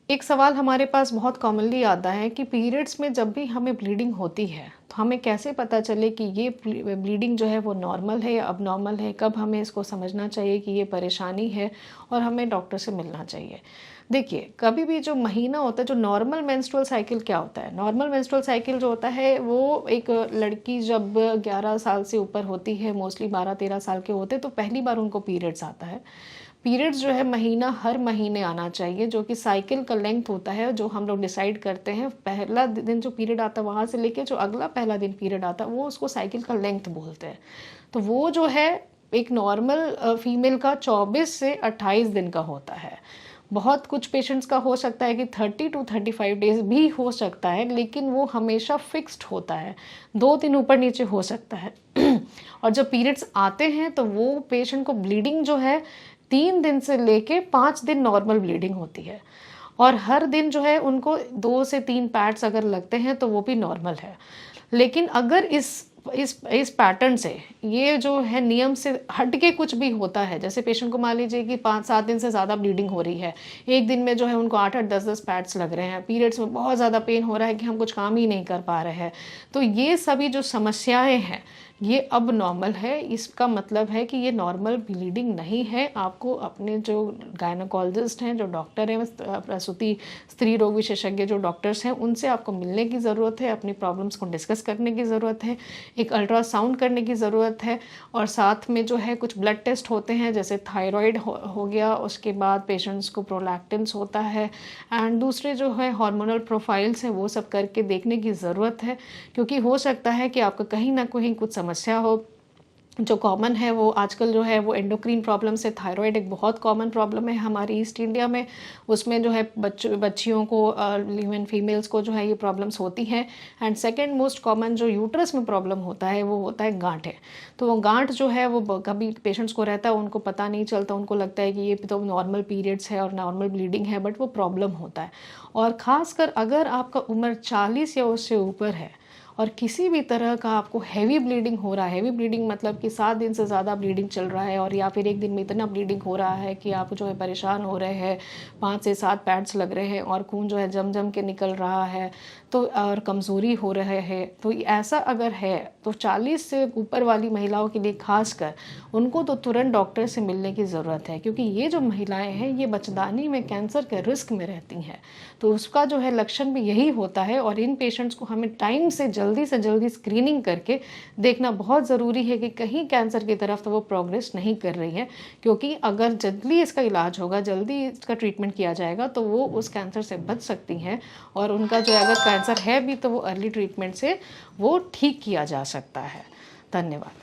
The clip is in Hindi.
एक सवाल हमारे पास बहुत कॉमनली आता है कि पीरियड्स में जब भी हमें ब्लीडिंग होती है तो हमें कैसे पता चले कि ये ब्लीडिंग जो है वो नॉर्मल है या अबनॉर्मल है, कब हमें इसको समझना चाहिए कि ये परेशानी है और हमें डॉक्टर से मिलना चाहिए। देखिए, कभी भी जो महीना होता है, जो नॉर्मल मेंस्ट्रुअल साइकिल क्या होता है, नॉर्मल मेंस्ट्रुअल साइकिल जो होता है वो एक लड़की जब 11 साल से ऊपर होती है, मोस्टली 12-13 साल के होते हैं, तो पहली बार उनको पीरियड्स आता है। पीरियड्स जो है महीना हर महीने आना चाहिए, जो कि साइकिल का लेंथ होता है जो हम लोग डिसाइड करते हैं। पहला दिन जो पीरियड आता है वहाँ से लेके जो अगला पहला दिन पीरियड आता है वो उसको साइकिल का लेंथ बोलते हैं। तो वो जो है एक नॉर्मल फीमेल का 24 से 28 दिन का होता है। बहुत कुछ पेशेंट्स का हो सकता है कि 30 टू 35 डेज भी हो सकता है, लेकिन वो हमेशा फिक्स्ड होता है, 2 दिन ऊपर नीचे हो सकता है। और जब पीरियड्स आते हैं तो वो पेशेंट को ब्लीडिंग जो है 3 दिन से लेके 5 दिन नॉर्मल ब्लीडिंग होती है, और हर दिन जो है उनको 2 से 3 पैड्स अगर लगते हैं तो वो भी नॉर्मल है। लेकिन अगर इस पैटर्न से, ये जो है नियम से हट के कुछ भी होता है, जैसे पेशेंट को मान लीजिए कि 5-7 दिन से ज़्यादा ब्लीडिंग हो रही है, एक दिन में जो है उनको 8-8 10-10 पैड्स लग रहे हैं, पीरियड्स में बहुत ज़्यादा पेन हो रहा है कि हम कुछ काम ही नहीं कर पा रहे हैं, तो ये सभी जो समस्याएं हैं ये अब नॉर्मल है। इसका मतलब है कि ये नॉर्मल ब्लीडिंग नहीं है। आपको अपने जो गायनोकोलॉजिस्ट हैं, जो डॉक्टर हैं, प्रसूति स्त्री रोग विशेषज्ञ जो डॉक्टर्स हैं, उनसे आपको मिलने की ज़रूरत है, अपनी प्रॉब्लम्स को डिस्कस करने की ज़रूरत है, एक अल्ट्रासाउंड करने की ज़रूरत है, और साथ में जो है कुछ ब्लड टेस्ट होते हैं, जैसे थायराइड हो गया, उसके बाद पेशेंट्स को प्रोलैक्टिन्स होता है, एंड दूसरे जो है हार्मोनल प्रोफाइल्स हैं वो सब करके देखने की ज़रूरत है। क्योंकि हो सकता है कि आपका कहीं ना कहीं कुछ समस्या हो। जो कॉमन है वो आजकल जो है वो एंडोक्रीन प्रॉब्लम से, थायराइड एक बहुत कॉमन प्रॉब्लम है हमारी ईस्ट इंडिया में, उसमें जो है बच्चियों को, इवन फीमेल्स को जो है ये प्रॉब्लम्स होती हैं। एंड सेकंड मोस्ट कॉमन जो यूट्रस में प्रॉब्लम होता है वो होता है गांठें। तो वो गांठ जो है वो कभी पेशेंट्स को रहता है, उनको पता नहीं चलता, उनको लगता है कि ये तो नॉर्मल पीरियड्स है और नॉर्मल ब्लीडिंग है, बट वो प्रॉब्लम होता है। और ख़ासकर अगर आपका उम्र 40 या उससे ऊपर है और किसी भी तरह का आपको हैवी ब्लीडिंग हो रहा है, हैवी ब्लीडिंग मतलब कि 7 दिन से ज़्यादा ब्लीडिंग चल रहा है, और या फिर एक दिन में इतना ब्लीडिंग हो रहा है कि आप जो है परेशान हो रहे हैं, 5 से 7 पैड्स लग रहे हैं और खून जो है जम जम के निकल रहा है, तो और कमज़ोरी हो रहे हैं, तो ऐसा अगर है तो 40 से ऊपर वाली महिलाओं के लिए खासकर उनको तो तुरंत डॉक्टर से मिलने की ज़रूरत है। क्योंकि ये जो महिलाएं हैं ये बच्चेदानी में कैंसर के रिस्क में रहती हैं, तो उसका जो है लक्षण भी यही होता है। और इन पेशेंट्स को हमें टाइम से जल्दी स्क्रीनिंग करके देखना बहुत ज़रूरी है कि कहीं कैंसर की तरफ तो वो प्रोग्रेस नहीं कर रही है। क्योंकि अगर जल्दी इसका इलाज होगा, जल्दी इसका ट्रीटमेंट किया जाएगा, तो वो उस कैंसर से बच सकती हैं, और उनका जो अगर कैंसर है भी तो वो अर्ली ट्रीटमेंट से वो ठीक किया जा सकता है। धन्यवाद।